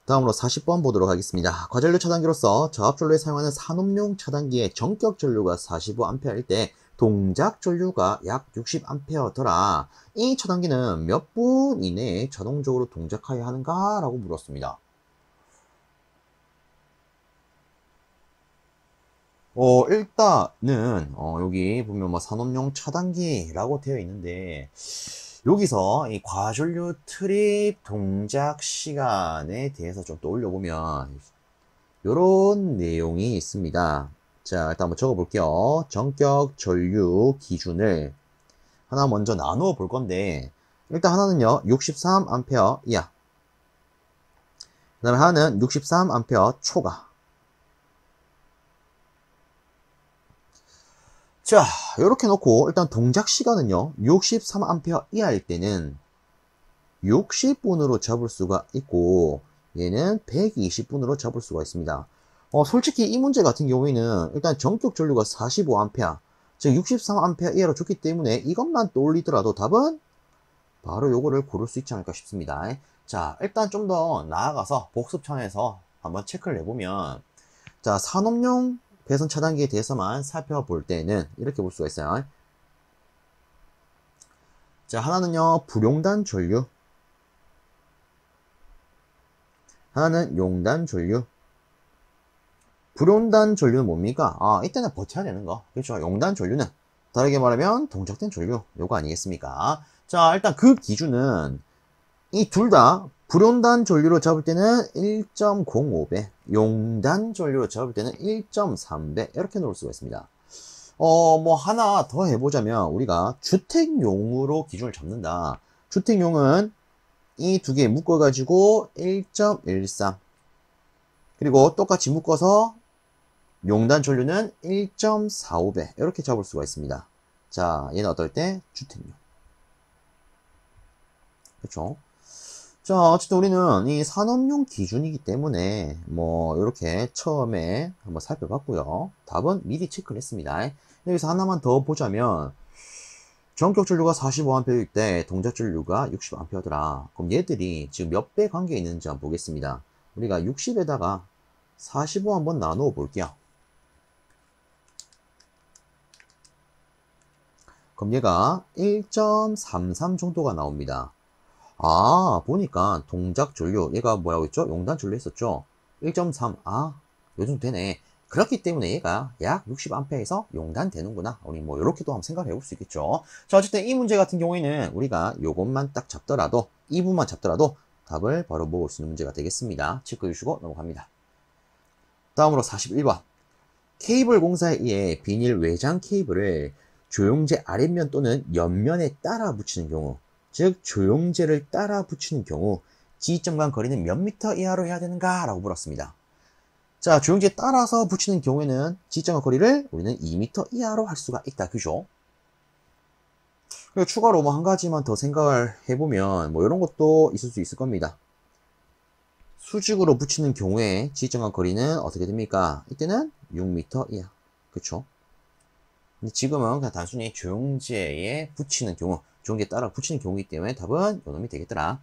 다음으로 40번 보도록 하겠습니다. 과전류 차단기로서 저압전류에 사용하는 산업용 차단기의 전격 전류가 45A일 때 동작 전류가 약 60A더라. 이 차단기는 몇 분 이내에 자동적으로 동작하여야 하는가? 라고 물었습니다. 일단은 여기 보면 뭐 산업용 차단기라고 되어 있는데 여기서 이 과전류 트립 동작 시간에 대해서 좀 떠올려 보면 요런 내용이 있습니다. 자, 일단 한번 적어 볼게요. 전격 전류 기준을 하나 먼저 나누어 볼 건데 일단 하나는요 63A 이하, 그 다음에 하나는 63A 초과. 자, 이렇게 놓고 일단 동작 시간은요 63A 이하일 때는 60분으로 잡을 수가 있고 얘는 120분으로 잡을 수가 있습니다. 솔직히 이 문제 같은 경우에는 일단 전격 전류가 45A, 즉 63A 이하로 줬기 때문에 이것만 떠올리더라도 답은 바로 요거를 고를 수 있지 않을까 싶습니다. 자, 일단 좀 더 나아가서 복습 차원에서 한번 체크를 해보면, 자, 산업용 배선 차단기에 대해서만 살펴볼 때는 이렇게 볼 수가 있어요. 자, 하나는요 불용단 전류, 하나는 용단 전류. 불용단 전류는 뭡니까? 이때는 버텨야 되는 거. 그렇죠. 용단 전류는 다르게 말하면 동작된 전류, 요거 아니겠습니까? 자, 일단 그 기준은 이 둘 다 불용단 전류로 잡을 때는 1.05배, 용단 전류로 잡을 때는 1.3배 이렇게 놓을 수가 있습니다. 뭐 하나 더 해보자면 우리가 주택용으로 기준을 잡는다. 주택용은 이 두 개 묶어가지고 1.13, 그리고 똑같이 묶어서 용단 전류는 1.45배 이렇게 잡을 수가 있습니다. 자, 얘는 어떨 때? 주택용. 그렇죠? 자, 어쨌든 우리는 이 산업용 기준이기 때문에 뭐 이렇게 처음에 한번 살펴봤고요. 답은 미리 체크를 했습니다. 여기서 하나만 더 보자면 전격 전류가 45A일 때 동작 전류가 60A더라. 그럼 얘들이 지금 몇 배 관계에 있는지 한번 보겠습니다. 우리가 60에다가 45 한번 나누어 볼게요. 그럼 얘가 1.33 정도가 나옵니다. 보니까 동작 전류, 얘가 뭐라고 했죠? 용단 전류 했었죠? 1.3, 요 정도 되네. 그렇기 때문에 얘가 약 60A에서 용단 되는구나. 우리 뭐 이렇게도 한번 생각을 해볼 수 있겠죠. 자, 어쨌든 이 문제 같은 경우에는 우리가 요것만 딱 잡더라도, 이 부분만 잡더라도 답을 바로 먹을 수 있는 문제가 되겠습니다. 체크해 주시고 넘어갑니다. 다음으로 41번. 케이블 공사에 의해 비닐 외장 케이블을 조영제 아랫면 또는 옆면에 따라 붙이는 경우, 즉 조영제를 따라 붙이는 경우 지점간 거리는 몇 미터 이하로 해야 되는가? 라고 물었습니다. 자, 조영제에 따라서 붙이는 경우에는 지점간 거리를 우리는 2미터 이하로 할 수가 있다. 그죠? 그리고 추가로 뭐 한 가지만 더 생각을 해보면 뭐 이런 것도 있을 수 있을 겁니다. 수직으로 붙이는 경우에 지점간 거리는 어떻게 됩니까? 이때는 6m 이하. 그쵸? 근데 지금은 그냥 단순히 조영제에 붙이는 경우, 조영제에 따라 붙이는 경우이기 때문에 답은 요 놈이 되겠더라.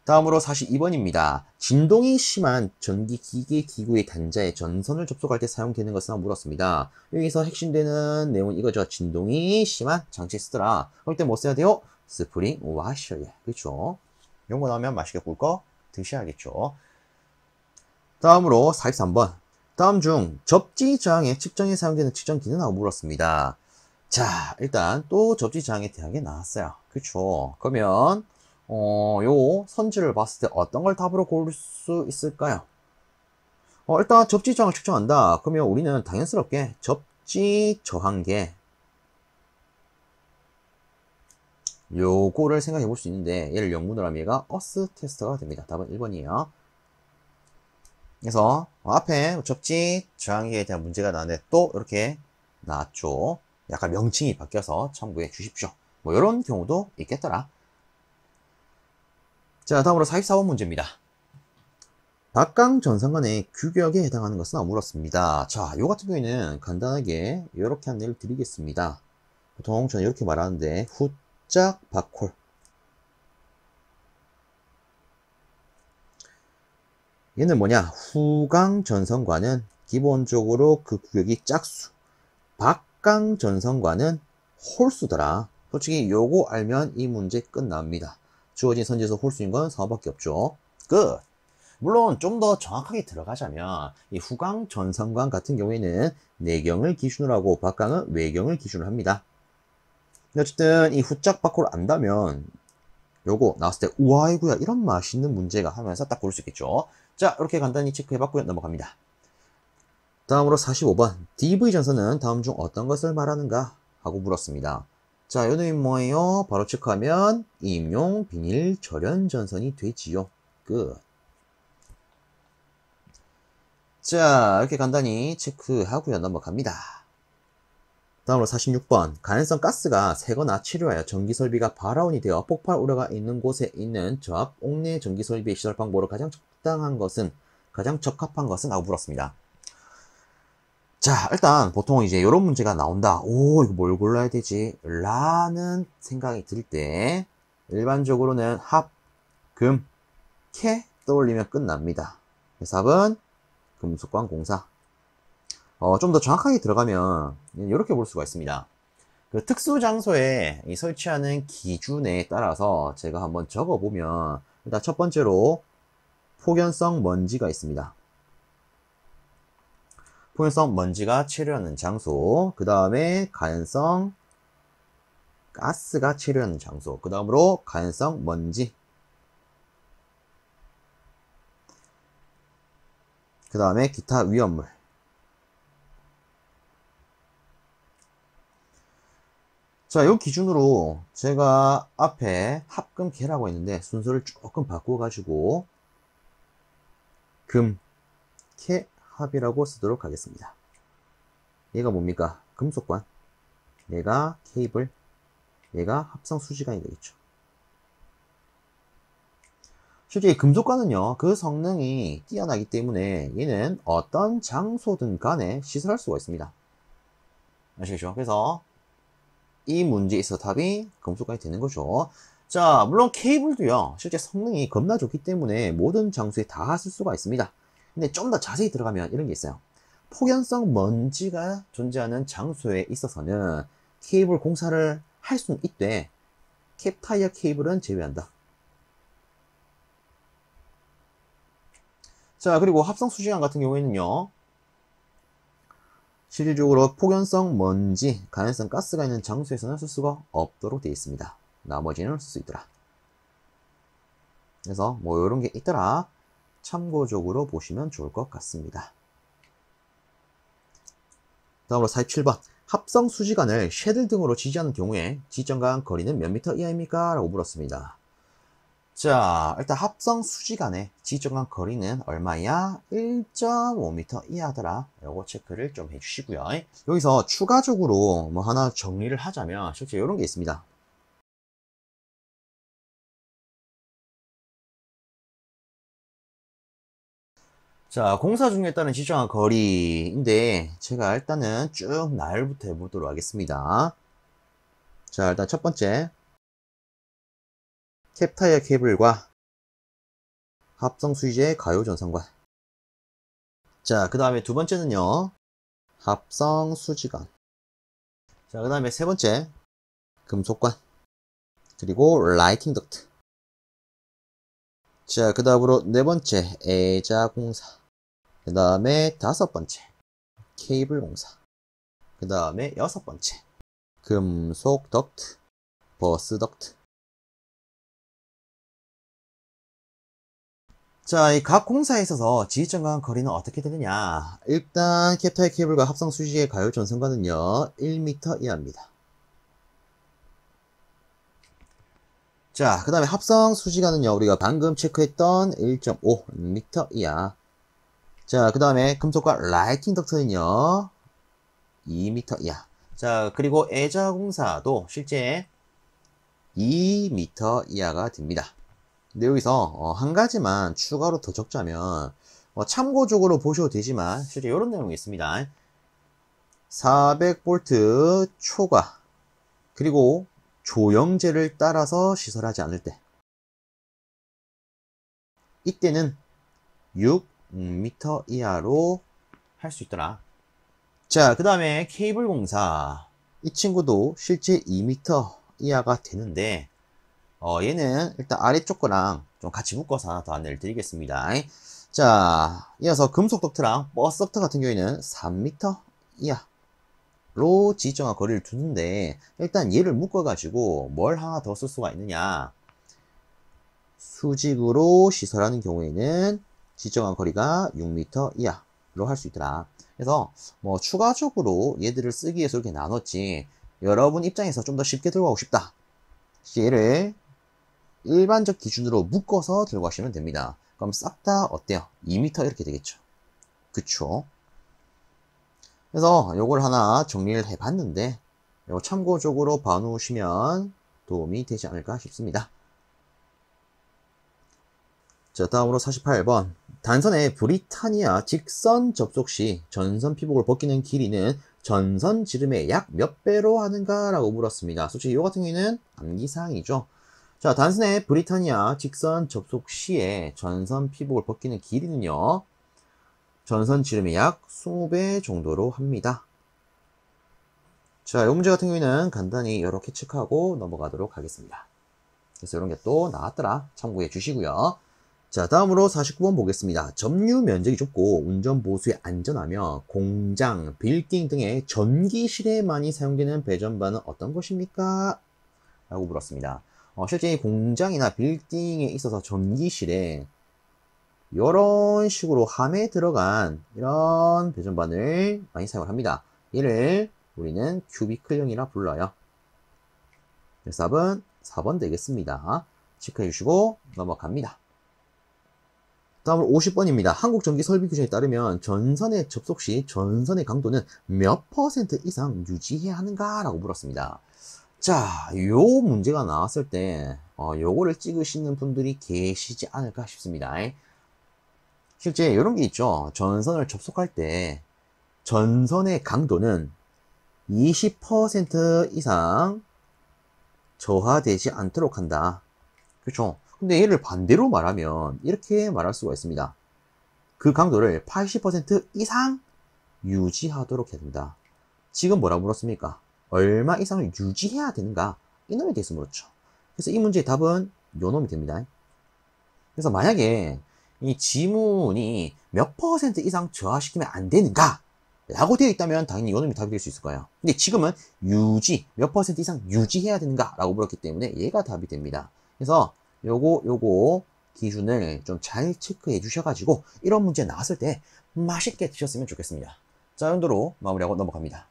다음으로 42번입니다. 진동이 심한 전기 기계 기구의 단자에 전선을 접속할 때 사용되는 것은 물었습니다. 여기서 핵심되는 내용은 이거죠. 진동이 심한 장치 쓰더라. 그럴 때 뭐 써야 돼요? 스프링 와셔야. 그렇죠? 이런 거 나오면 맛있게 굴 거 드셔야겠죠. 다음으로 43번. 다음 중 접지 저항의 측정에 사용되는 측정기는? 하고 물었습니다. 자, 일단 또 접지 저항의 대학에 나왔어요. 그쵸? 그러면 요 선지를 봤을 때 어떤 걸 답으로 고를 수 있을까요? 일단 접지 저항을 측정한다. 그러면 우리는 당연스럽게 접지 저항계 요거를 생각해 볼 수 있는데 얘를 영문으로 하면 얘가 어스 테스터가 됩니다. 답은 1번이에요. 그래서 앞에 접지 저항계에 대한 문제가 나왔는데 또 이렇게 나왔죠. 약간 명칭이 바뀌어서 참고해 주십시오. 뭐 이런 경우도 있겠더라. 자, 다음으로 44번 문제입니다. 박강 전선간의 규격에 해당하는 것은? 물었습니다. 자, 요 같은 경우에는 간단하게 이렇게 안내를 드리겠습니다. 보통 저는 이렇게 말하는데 후짝 박홀. 얘는 뭐냐? 후강 전선과는 기본적으로 그 구역이 짝수, 박강 전선과는 홀수더라. 솔직히 요거 알면 이 문제 끝납니다. 주어진 선지에서 홀수인 건 4밖에 없죠. 끝! 물론 좀 더 정확하게 들어가자면 이 후강 전선관 같은 경우에는 내경을 기준으로 하고 박강은 외경을 기준으로 합니다. 어쨌든 이 후짝 밖으로 안다면 요거 나왔을 때 우와 이구야 이런 맛있는 문제가 하면서 딱 고를 수 있겠죠. 자, 이렇게 간단히 체크해봤고요. 넘어갑니다. 다음으로 45번 DV 전선은 다음 중 어떤 것을 말하는가 하고 물었습니다. 자, 요 놈이 뭐예요? 바로 체크하면 임용 비닐 절연 전선이 되지요. 끝. 자, 이렇게 간단히 체크하고요. 넘어갑니다. 다음으로 46번 가연성 가스가 새거나 치료하여 전기설비가 발화원이 되어 폭발 우려가 있는 곳에 있는 저압 옥내 전기설비의 시설 방법으로 가장 적합한 것은 하고 물었습니다. 자, 일단 보통 이제 이런 문제가 나온다. 오, 이거 뭘 골라야 되지? 라는 생각이 들 때 일반적으로는 합, 금, 캐 떠올리면 끝납니다. 답은 금속관 공사. 좀 더 정확하게 들어가면 이렇게 볼 수가 있습니다. 그 특수 장소에 설치하는 기준에 따라서 제가 한번 적어보면 일단 첫 번째로 폭연성 먼지가 있습니다. 폭연성 먼지가 체류하는 장소, 그 다음에 가연성 가스가 체류하는 장소, 그 다음으로 가연성 먼지, 그 다음에 기타 위험물. 자, 이 기준으로 제가 앞에 합금캐라고 했는데 순서를 조금 바꿔가지고 금, 캐, 합이라고 쓰도록 하겠습니다. 얘가 뭡니까? 금속관, 얘가 케이블, 얘가 합성 수지관이 되겠죠. 실제 금속관은요, 그 성능이 뛰어나기 때문에 얘는 어떤 장소든 간에 시설할 수가 있습니다. 아시겠죠? 그래서 이 문제에 있어서 답이 금속관이 되는 거죠. 자, 물론 케이블도요, 실제 성능이 겁나 좋기 때문에 모든 장소에 다 쓸 수가 있습니다. 근데 좀 더 자세히 들어가면 이런 게 있어요. 폭연성 먼지가 존재하는 장소에 있어서는 케이블 공사를 할 수는 있되 캡타이어 케이블은 제외한다. 자, 그리고 합성 수지관 같은 경우에는요, 실질적으로 폭연성 먼지, 가연성 가스가 있는 장소에서는 쓸 수가 없도록 되어 있습니다. 나머지는 쓸 수 있더라. 그래서 뭐 이런 게 있더라. 참고적으로 보시면 좋을 것 같습니다. 다음으로 47번 합성 수지관을 쉐들 등으로 지지하는 경우에 지점간 거리는 몇 미터 이하입니까? 라고 물었습니다. 자, 일단 합성 수지간의 지점간 거리는 얼마야? 1.5m 이하더라. 요거 체크를 좀 해주시고요. 여기서 추가적으로 뭐 하나 정리를 하자면 실제 이런 게 있습니다. 자, 공사 중에 따른 지정한 거리인데 제가 일단은 쭉 나열부터 해보도록 하겠습니다. 자, 일단 첫 번째 캡타이어 케이블과 합성 수지의 가요 전선관. 자, 그 다음에 두 번째는요, 합성 수지관. 자, 그 다음에 세 번째 금속관, 그리고 라이팅 덕트. 자, 그 다음으로 네 번째 애자 공사. 그 다음에 다섯 번째 케이블 공사. 그 다음에 여섯 번째 금속 덕트, 버스 덕트. 자, 이 각 공사에 있어서 지휘점과 거리는 어떻게 되느냐. 일단 캡타이어 케이블과 합성 수지의 가요 전선과는요 1m 이하입니다. 자, 그 다음에 합성 수지관은요 우리가 방금 체크했던 1.5m 이하. 자, 그 다음에 금속과 라이팅 덕트는요 2m 이하. 자, 그리고 애자 공사도 실제 2m 이하가 됩니다. 근데 여기서 한 가지만 추가로 더 적자면 참고적으로 보셔도 되지만 실제 이런 내용이 있습니다. 400V 초과 그리고 조영제를 따라서 시설하지 않을 때, 이때는 6m 이하로 할 수 있더라. 자, 그 다음에 케이블 공사. 이 친구도 실제 2m 이하가 되는데, 얘는 일단 아래쪽 거랑 좀 같이 묶어서 하나 더 안내를 드리겠습니다. 자, 이어서 금속 덕트랑 버스 덕트 같은 경우에는 3m 이하로 지정한 거리를 두는데, 일단 얘를 묶어가지고 뭘 하나 더 쓸 수가 있느냐. 수직으로 시설하는 경우에는 지정한 거리가 6m 이하로 할 수 있더라. 그래서 뭐 추가적으로 얘들을 쓰기 위해서 이렇게 나눴지, 여러분 입장에서 좀 더 쉽게 들고 가고 싶다, 얘를 일반적 기준으로 묶어서 들고 가시면 됩니다. 그럼 싹 다 어때요? 2m 이렇게 되겠죠. 그쵸? 그래서 요걸 하나 정리를 해 봤는데, 요 참고적으로 봐놓으시면 도움이 되지 않을까 싶습니다. 자, 다음으로 48번. 단선의 브리타니아 직선 접속 시 전선 피복을 벗기는 길이는 전선 지름의 약 몇 배로 하는가? 라고 물었습니다. 솔직히 이 같은 경우에는 암기사항이죠. 자, 단선의 브리타니아 직선 접속 시에 전선 피복을 벗기는 길이는요, 전선 지름의 약 20배 정도로 합니다. 자, 이 문제 같은 경우에는 간단히 이렇게 체크하고 넘어가도록 하겠습니다. 그래서 이런 게 또 나왔더라. 참고해 주시고요. 자, 다음으로 49번 보겠습니다. 점유 면적이 좁고 운전 보수에 안전하며 공장, 빌딩 등의 전기실에 많이 사용되는 배전반은 어떤 것입니까? 라고 물었습니다. 실제 공장이나 빌딩에 있어서 전기실에 이런 식으로 함에 들어간 이런 배전반을 많이 사용을 합니다. 얘를 우리는 큐비클형이라 불러요. 그래서 답은 4번 되겠습니다. 체크해 주시고 넘어갑니다. 다음으로 50번입니다. 한국전기설비규정에 따르면 전선에 접속 시 전선의 강도는 몇 퍼센트 이상 유지해야 하는가? 라고 물었습니다. 자, 요 문제가 나왔을 때 요거를 찍으시는 분들이 계시지 않을까 싶습니다. 실제 이런 게 있죠. 전선을 접속할 때 전선의 강도는 20% 이상 저하되지 않도록 한다. 그렇죠? 근데 얘를 반대로 말하면 이렇게 말할 수가 있습니다. 그 강도를 80% 이상 유지하도록 해야 된다. 지금 뭐라고 물었습니까? 얼마 이상을 유지해야 되는가? 이놈에 대해서 물었죠. 그래서 이 문제의 답은 요 놈이 됩니다. 그래서 만약에 이 지문이 몇 퍼센트 이상 저하시키면 안 되는가? 라고 되어 있다면 당연히 이 놈이 답이 될 수 있을 거예요. 근데 지금은 유지, 몇 퍼센트 이상 유지해야 되는가? 라고 물었기 때문에 얘가 답이 됩니다. 그래서 요거 기준을 좀 잘 체크해 주셔가지고 이런 문제 나왔을 때 맛있게 드셨으면 좋겠습니다. 자, 정도로 마무리하고 넘어갑니다.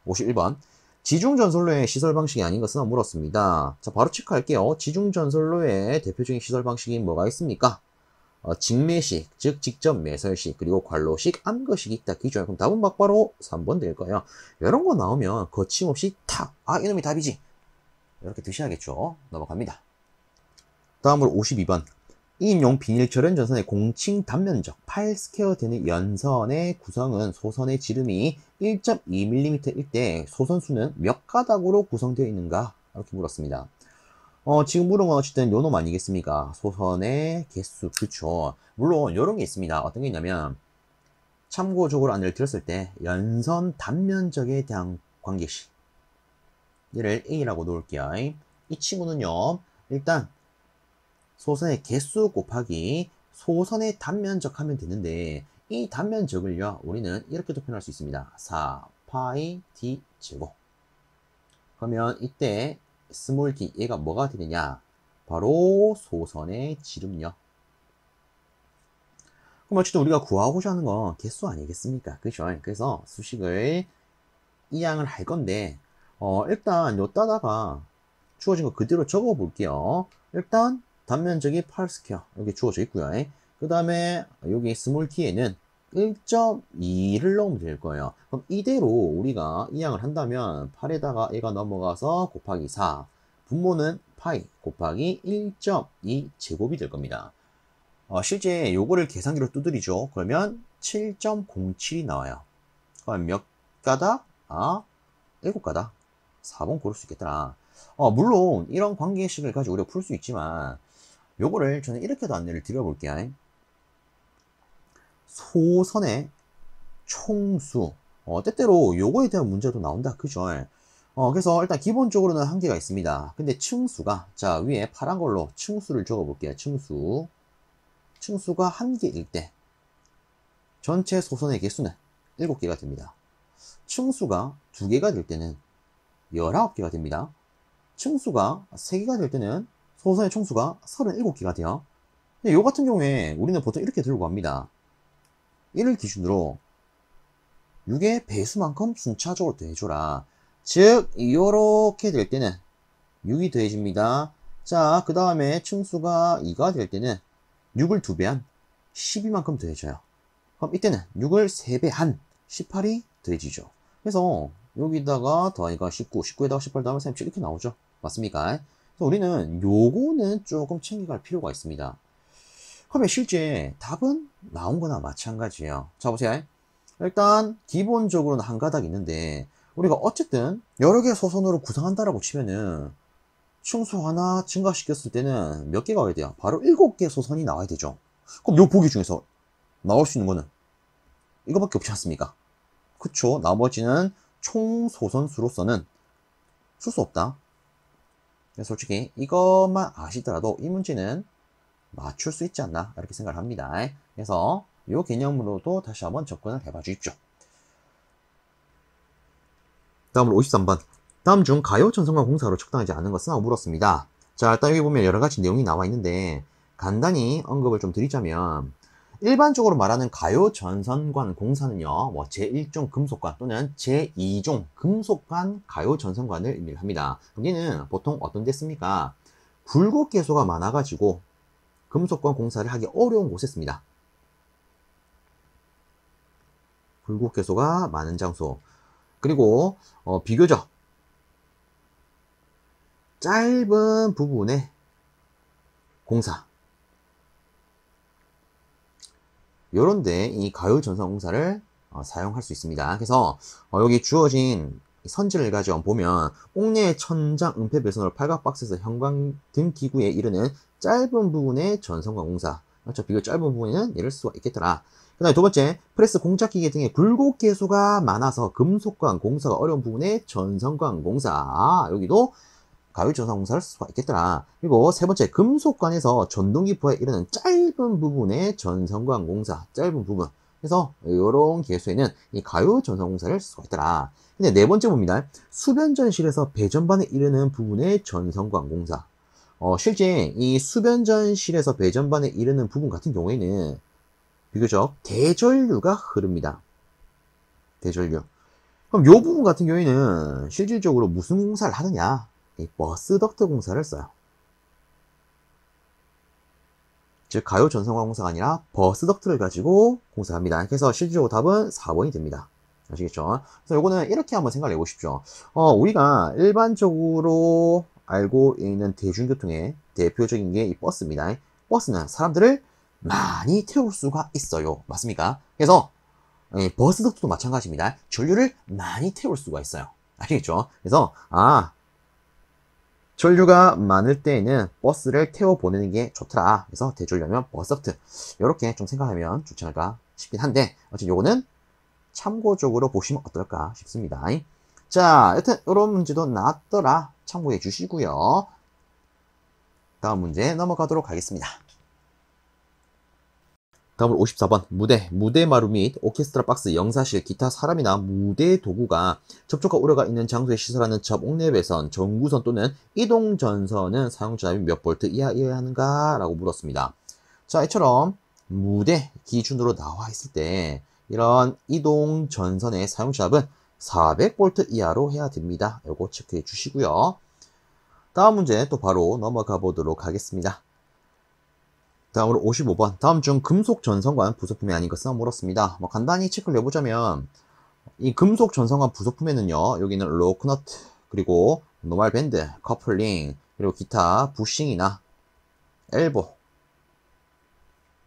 51번. 지중전선로의 시설 방식이 아닌 것은 물었습니다. 자, 바로 체크할게요. 지중전선로의 대표적인 시설 방식이 뭐가 있습니까? 직매식, 즉 직접 매설식, 그리고 관로식, 암거식이 있다. 기존. 그럼 답은 막바로 3번 될 거예요. 이런 거 나오면 거침없이 탁! 아, 이놈이 답이지! 이렇게 드셔야겠죠. 넘어갑니다. 다음으로 52번. 2인용 비닐 절연 전선의 공칭 단면적 8스퀘어 되는 연선의 구성은 소선의 지름이 1.2mm일 때 소선수는 몇 가닥으로 구성되어 있는가? 이렇게 물었습니다. 지금 물은 건 어쨌든 요놈 아니겠습니까? 소선의 개수. 그쵸. 물론 요런 게 있습니다. 어떤 게 있냐면 참고적으로 안내를 드렸을 때 연선 단면적에 대한 관계식, 얘를 A라고 놓을게요. 이 친구는요, 일단 소선의 개수 곱하기 소선의 단면적 하면 되는데, 이 단면적을요, 우리는 이렇게도 표현할 수 있습니다. 4파이 d 제곱. 그러면 이때 스몰 d, 얘가 뭐가 되느냐? 바로 소선의 지름요. 그럼 어쨌든 우리가 구하고자 하는 건 개수 아니겠습니까? 그죠? 그래서 수식을 이양을 할 건데, 일단 요따다가 주어진 거 그대로 적어 볼게요. 일단 단면적이 8스퀘어 여기 주어져 있고요. 그 다음에 여기 스몰 t에는 1.2를 넣으면 될 거예요. 그럼 이대로 우리가 이항을 한다면 8에다가 얘가 넘어가서 곱하기 4, 분모는 파이 곱하기 1.2 제곱이 될 겁니다. 실제 요거를 계산기로 두드리죠. 그러면 7.07이 나와요. 그럼 몇 가닥? 7가닥. 4번 고를 수 있겠더라. 물론 이런 관계식을 가지고 우리가 풀 수 있지만 요거를 저는 이렇게도 안내를 드려볼게요. 소선의 총수. 때때로 요거에 대한 문제도 나온다. 그죠? 그래서 일단 기본적으로는 한계가 있습니다. 근데 층수가, 자, 위에 파란 걸로 층수를 적어 볼게요. 층수가 1개일 때, 전체 소선의 개수는 7개가 됩니다. 층수가 2개가 될 때는 19개가 됩니다. 층수가 3개가 될 때는 소선의 총수가 37개가 돼요. 근데 요 같은 경우에 우리는 보통 이렇게 들고 갑니다. 이를 기준으로 6의 배수만큼 순차적으로 더해줘라. 즉, 이렇게 될 때는 6이 더해집니다. 자, 그 다음에 층수가 2가 될 때는 6을 2배한 12만큼 더해져요. 그럼 이때는 6을 3배 한 18이 더해지죠. 그래서 여기다가 더하니까 19, 19에다가 18 더하면 37 이렇게 나오죠. 맞습니까? 그래서 우리는 요거는 조금 챙겨갈 필요가 있습니다. 그러면 실제 답은 나온 거나 마찬가지예요. 자, 보세요. 일단 기본적으로는 한 가닥 있는데 우리가 어쨌든 여러 개의 소선으로 구성한다라고 치면은 층수 하나 증가시켰을 때는 몇 개가 와야 돼요? 바로 7개 소선이 나와야 되죠. 그럼 요 보기 중에서 나올 수 있는 거는 이거밖에 없지 않습니까? 그쵸? 나머지는 총 소선수로서는 쓸 수 없다. 솔직히 이것만 아시더라도 이 문제는 맞출 수 있지 않나 이렇게 생각을 합니다. 그래서 이 개념으로도 다시 한번 접근을 해봐 주십시오. 다음으로 53번. 다음 중 가요 전선과 공사로 적당하지 않은 것은? 하고 물었습니다. 자, 일단 여기 보면 여러 가지 내용이 나와 있는데 간단히 언급을 좀 드리자면 일반적으로 말하는 가요 전선관 공사는요, 뭐 제1종 금속관 또는 제2종 금속관 가요 전선관을 의미를 합니다. 여기는 보통 어떤 데 씁니까? 굴곡 개소가 많아가지고 금속관 공사를 하기 어려운 곳에 씁니다. 굴곡 개소가 많은 장소. 그리고 비교적 짧은 부분의 공사. 요런데 이 가요 전선 공사를 사용할 수 있습니다. 그래서 여기 주어진 선지를 가지고 보면 옥내의 천장 은폐 배선으로 팔각 박스에서 형광 등 기구에 이르는 짧은 부분의 전선관 공사. 그렇죠? 비교적 짧은 부분에는 이럴 수가 있겠더라. 그 다음에 두 번째, 프레스 공작기계 등의 굴곡 개수가 많아서 금속관 공사가 어려운 부분의 전선관 공사. 여기도 가요 전선 공사를 쓸 수가 있겠더라. 그리고 세 번째, 금속관에서 전동기포에 이르는 짧은 부분의 전선관 공사. 짧은 부분. 그래서 이런 개수에는 이 가요 전선 공사를 쓸 수가 있더라. 근데 네 번째 봅니다. 수변전실에서 배전반에 이르는 부분의 전선관 공사. 실제 이 수변전실에서 배전반에 이르는 부분 같은 경우에는 비교적 대전류가 흐릅니다. 대전류. 그럼 이 부분 같은 경우에는 실질적으로 무슨 공사를 하느냐? 이 버스 덕트 공사를 써요. 즉 가요 전선관 공사가 아니라 버스 덕트를 가지고 공사합니다. 그래서 실질적으로 답은 4번이 됩니다. 아시겠죠? 그래서 요거는 이렇게 한번 생각을 해보십시오. 우리가 일반적으로 알고 있는 대중교통의 대표적인 게 이 버스입니다. 버스는 사람들을 많이 태울 수가 있어요. 맞습니까? 그래서 버스 덕트도 마찬가지입니다. 전류를 많이 태울 수가 있어요. 아시겠죠? 그래서 전류가 많을 때에는 버스를 태워 보내는 게 좋더라. 그래서 대전류면 버스 덕트. 이렇게 좀 생각하면 좋지 않을까 싶긴 한데 어쨌든 요거는 참고적으로 보시면 어떨까 싶습니다. 자, 여튼 이런 문제도 나왔더라. 참고해 주시고요. 다음 문제 넘어가도록 하겠습니다. 다음으로 54번. 무대 마루 및 오케스트라 박스, 영사실, 기타 사람이나 무대 도구가 접촉과 우려가 있는 장소에 시설하는 접옥내 배선, 전구선 또는 이동 전선은 사용 전압이 몇 볼트 이하여야 하는가? 라고 물었습니다. 자, 이처럼 무대 기준으로 나와 있을 때 이런 이동 전선의 사용 전압은 400V 이하로 해야 됩니다. 요거 체크해 주시고요. 다음 문제 또 바로 넘어가 보도록 하겠습니다. 다음으로 55번. 다음 중 금속 전선관 부속품이 아닌 것은? 물었습니다. 간단히 체크를 해보자면 이 금속 전선관 부속품에는요, 여기는 로크너트, 그리고 노말 밴드, 커플링, 그리고 기타 부싱이나 엘보,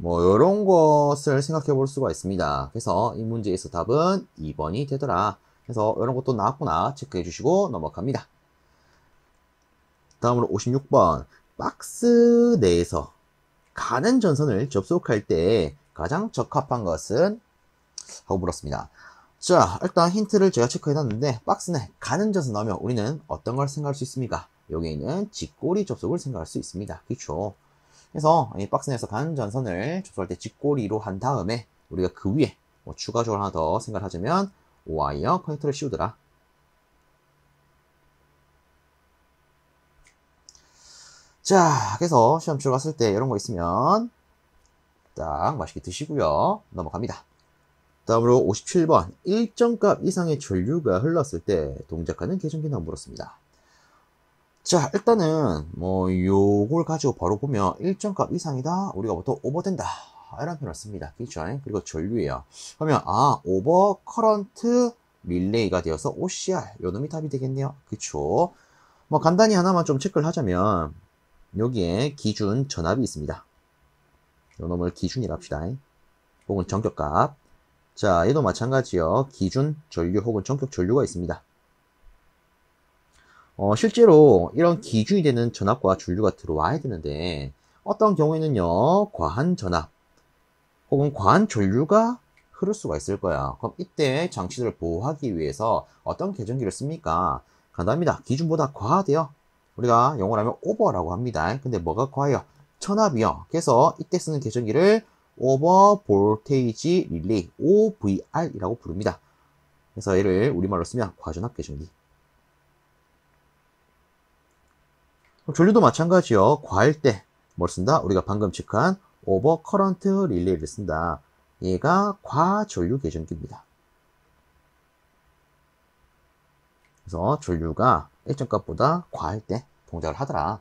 이런 것을 생각해 볼 수가 있습니다. 그래서 이 문제에서 답은 2번이 되더라. 그래서 이런 것도 나왔구나 체크해 주시고 넘어갑니다. 다음으로 56번. 박스 내에서 가는 전선을 접속할 때 가장 적합한 것은? 하고 물었습니다. 자, 일단 힌트를 제가 체크해놨는데 박스 내 가는 전선 나오면 우리는 어떤 걸 생각할 수 있습니까? 여기 있는 직고리 접속을 생각할 수 있습니다. 그렇죠? 그래서 이 박스 내에서 가는 전선을 접속할 때 직고리로 한 다음에 우리가 그 위에 뭐 추가적으로 하나 더 생각을 하자면 와이어 커넥터를 씌우더라. 자, 그래서 시험 치러 갔을 때 이런 거 있으면 딱 맛있게 드시고요. 넘어갑니다. 다음으로 57번 일정 값 이상의 전류가 흘렀을 때 동작하는 계전기나 물었습니다. 자, 일단은 뭐 요걸 가지고 바로 보면 일정 값 이상이다, 우리가 보통 오버된다 이런 표현을 씁니다. 그렇죠? 그리고 전류예요. 그러면 오버 커런트 릴레이가 되어서 OCR 요 놈이 답이 되겠네요. 그쵸? 뭐 간단히 하나만 좀 체크를 하자면 여기에 기준 전압이 있습니다. 요 놈을 기준이라 합시다. 혹은 전격값. 자, 얘도 마찬가지요. 기준 전류 혹은 전격 전류가 있습니다. 실제로 이런 기준이 되는 전압과 전류가 들어와야 되는데 어떤 경우에는요, 과한 전압 혹은 과한 전류가 흐를 수가 있을 거야. 그럼 이때 장치들을 보호하기 위해서 어떤 계전기를 씁니까? 간단합니다. 기준보다 과하대요. 우리가 영어로 하면 오버라고 합니다. 근데 뭐가 과해요? 전압이요. 그래서 이때 쓰는 계전기를 오버 볼테이지 릴레이 OVR이라고 부릅니다. 그래서 얘를 우리말로 쓰면 과전압 계전기. 전류도 마찬가지요. 과할 때 뭘 쓴다? 우리가 방금 체크한 오버 커런트 릴레이를 쓴다. 얘가 과전류 계전기입니다. 그래서 전류가 일정 값보다 과할 때 동작을 하더라.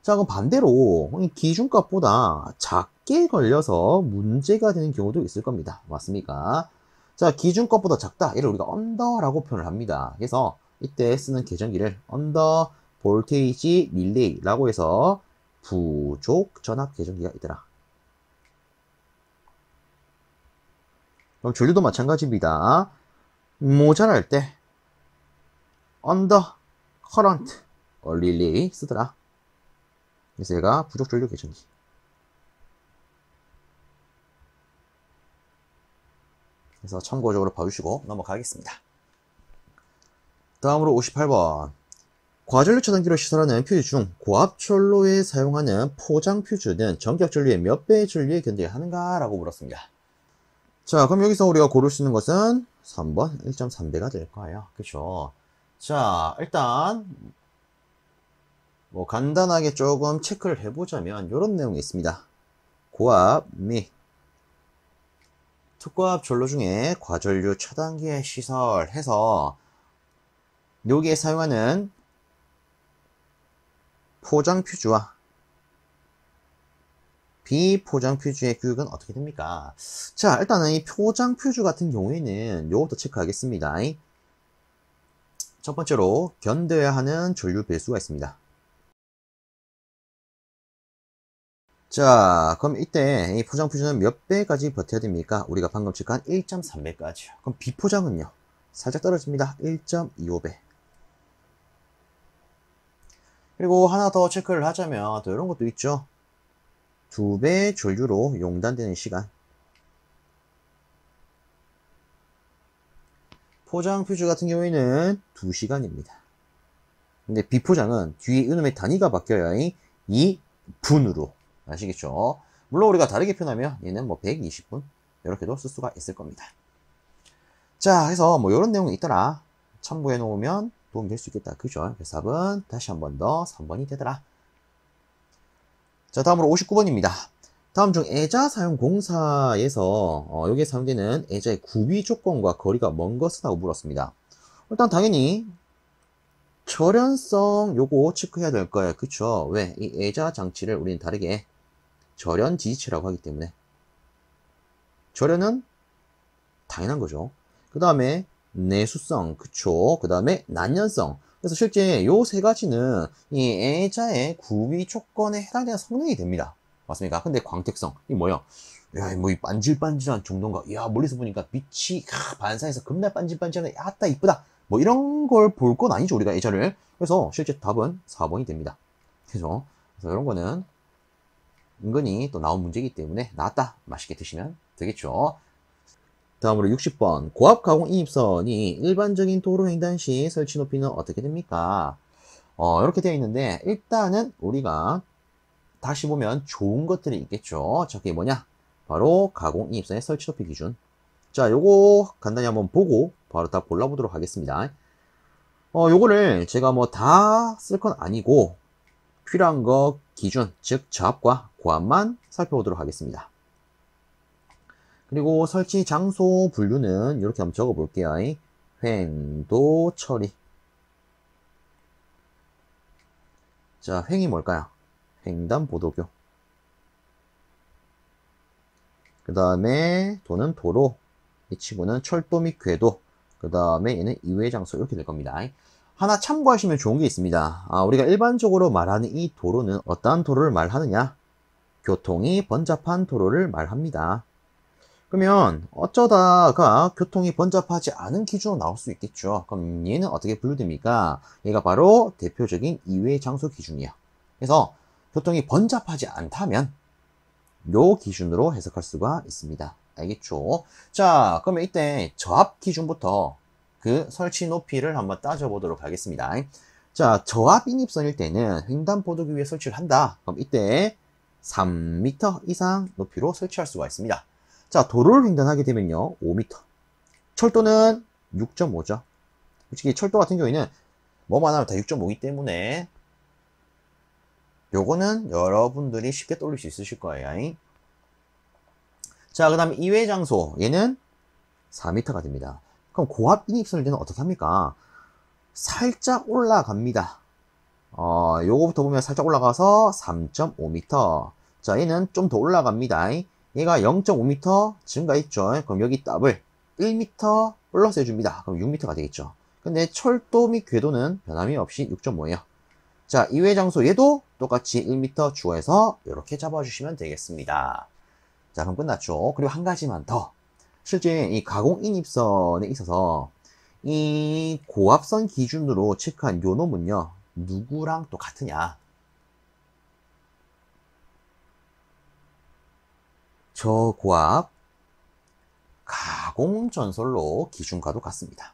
자, 그럼 반대로 기준값보다 작게 걸려서 문제가 되는 경우도 있을 겁니다. 맞습니까? 자, 기준값보다 작다. 얘를 우리가 언더라고 표현을 합니다. 그래서 이때 쓰는 계전기를 언더 볼테이지 릴레이라고 해서 부족 전압 계전기가 있더라. 그럼 전류도 마찬가지입니다. 모자랄 때 언더 커런트 릴레이 쓰더라. 그래서 얘가 부족 전류 계전기. 그래서 참고적으로 봐주시고 넘어가겠습니다. 다음으로 58번. 과전류 차단기로 시설하는 퓨즈 중 고압전로에 사용하는 포장 퓨즈는 전격 전류의 몇 배의 전류에 견뎌하는가? 라고 물었습니다. 자, 그럼 여기서 우리가 고를 수 있는 것은 3번 1.3배가 될 거예요. 그쵸? 자, 일단 뭐 간단하게 조금 체크를 해보자면 이런 내용이 있습니다. 고압 및 특고압 전로 중에 과전류 차단기의 시설해서 여기에 사용하는 포장 퓨즈와 비포장 퓨즈의 교육은 어떻게 됩니까? 자, 일단은 이 포장 퓨즈 같은 경우에는 요것도 체크하겠습니다. 첫 번째로 견뎌야 하는 전류 배수가 있습니다. 자, 그럼 이때 이 포장 퓨즈는 몇 배까지 버텨야 됩니까? 우리가 방금 체크한 1.3배까지요. 그럼 비포장은요? 살짝 떨어집니다. 1.25배. 그리고 하나 더 체크를 하자면 또 이런 것도 있죠. 2배 전류로 용단되는 시간. 포장 퓨즈 같은 경우에는 2시간입니다. 근데 비포장은 뒤에 이놈의 단위가 바뀌어야 2분으로. 아시겠죠? 물론 우리가 다르게 표현하면 얘는 뭐 120분 이렇게도 쓸 수가 있을 겁니다. 자, 그래서 뭐 이런 내용이 있더라. 참고해 놓으면 도움이 될 수 있겠다. 그죠? 그래서 답은 다시 한 번 더 3번이 되더라. 자, 다음으로 59번입니다. 다음 중 애자 사용 공사에서 여기에 사용되는 애자의 구비 조건과 거리가 먼 것은? 하고 물었습니다. 일단 당연히 절연성 요거 체크해야 될 거예요. 그쵸? 왜? 이 애자 장치를 우리는 다르게 절연 지지체라고 하기 때문에 절연은 당연한 거죠. 그 다음에 내수성, 그쵸? 그 다음에 난연성. 그래서 실제 요 세 가지는 이 애자의 구비 조건에 해당되는 성능이 됩니다. 맞습니까? 근데 광택성, 이 뭐야? 야, 뭐 이 반질반질한 정도인가? 야, 멀리서 보니까 빛이 반사해서 겁나 반질반질하네. 야따 이쁘다. 뭐 이런 걸 볼 건 아니죠, 우리가 애자를. 그래서 실제 답은 4번이 됩니다. 그래서 이런 거는 은근히 또 나온 문제이기 때문에 나왔다. 맛있게 드시면 됩니다. 되겠죠. 다음으로 60번. 고압 가공 인입선이 일반적인 도로 횡단 시 설치 높이는 어떻게 됩니까? 이렇게 되어 있는데, 일단은 우리가 다시 보면 좋은 것들이 있겠죠. 자, 그게 뭐냐? 바로 가공 인입선의 설치 높이 기준. 자, 요거 간단히 한번 보고 바로 다 골라보도록 하겠습니다. 요거를 제가 뭐 다 쓸 건 아니고, 필요한 거 기준, 즉 저압과 고압만 살펴보도록 하겠습니다. 그리고 설치 장소 분류는 이렇게 한번 적어 볼게요. 횡도 처리. 자, 횡이 뭘까요? 횡단보도교. 그 다음에 도는 도로. 이 친구는 철도 및 궤도. 그 다음에 얘는 이외 장소. 이렇게 될 겁니다. 하나 참고하시면 좋은 게 있습니다. 우리가 일반적으로 말하는 이 도로는 어떠한 도로를 말하느냐? 교통이 번잡한 도로를 말합니다. 그러면 어쩌다가 교통이 번잡하지 않은 기준으로 나올 수 있겠죠. 그럼 얘는 어떻게 분류됩니까? 얘가 바로 대표적인 이외 장소 기준이에요. 그래서 교통이 번잡하지 않다면 요 기준으로 해석할 수가 있습니다. 알겠죠? 자, 그러면 이때 저압 기준부터 그 설치 높이를 한번 따져보도록 하겠습니다. 자, 저압 인입선일 때는 횡단보도교 위에 설치를 한다. 그럼 이때 3m 이상 높이로 설치할 수가 있습니다. 자, 도로를 횡단하게 되면요, 5m. 철도는 6.5죠. 솔직히 철도 같은 경우에는 뭐만 하면 다 6.5이기 때문에 요거는 여러분들이 쉽게 떠올릴 수 있으실 거예요. 자, 그 다음에 이외 장소. 얘는 4m가 됩니다. 그럼 고압 인입선일 때는 어떻게 합니까? 살짝 올라갑니다. 요거부터 보면 살짝 올라가서 3.5m. 자, 얘는 좀 더 올라갑니다. 얘가 0.5m 증가했죠. 그럼 여기 더블 1m 플러스 해줍니다. 그럼 6m가 되겠죠. 근데 철도 및 궤도는 변함이 없이 6.5예요. 자, 이외 장소 얘도 똑같이 1m 추가해서 이렇게 잡아주시면 되겠습니다. 자, 그럼 끝났죠. 그리고 한 가지만 더. 실제 이 가공 인입선에 있어서 이 고압선 기준으로 체크한 요 놈은요, 누구랑 똑같으냐? 저고압 가공 전설로 기준과도 같습니다.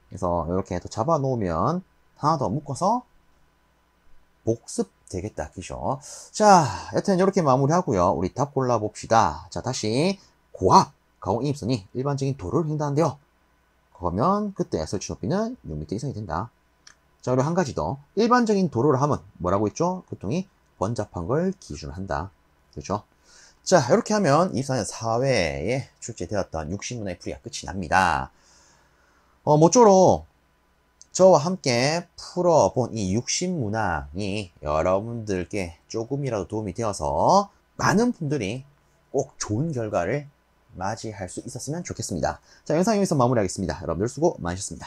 그래서 이렇게 또 잡아 놓으면 하나 더 묶어서 복습 되겠다, 그죠? 자, 여튼 이렇게 마무리하고요. 우리 답 골라봅시다. 자, 다시 고압 가공 인입선이 일반적인 도로를 횡단한대요. 그러면 그때 설치 높이는 6m 이상이 된다. 자, 그리고 한 가지 더. 일반적인 도로를 하면 뭐라고 했죠? 교통이 번잡한 걸 기준한다. 그렇죠? 자, 이렇게 하면 24년 4회에 출제되었던 60문항의 풀이가 끝이 납니다. 모쪼록 저와 함께 풀어본 이 60문항이 여러분들께 조금이라도 도움이 되어서 많은 분들이 꼭 좋은 결과를 맞이할 수 있었으면 좋겠습니다. 자, 영상 여기서 마무리하겠습니다. 여러분들 수고 많으셨습니다.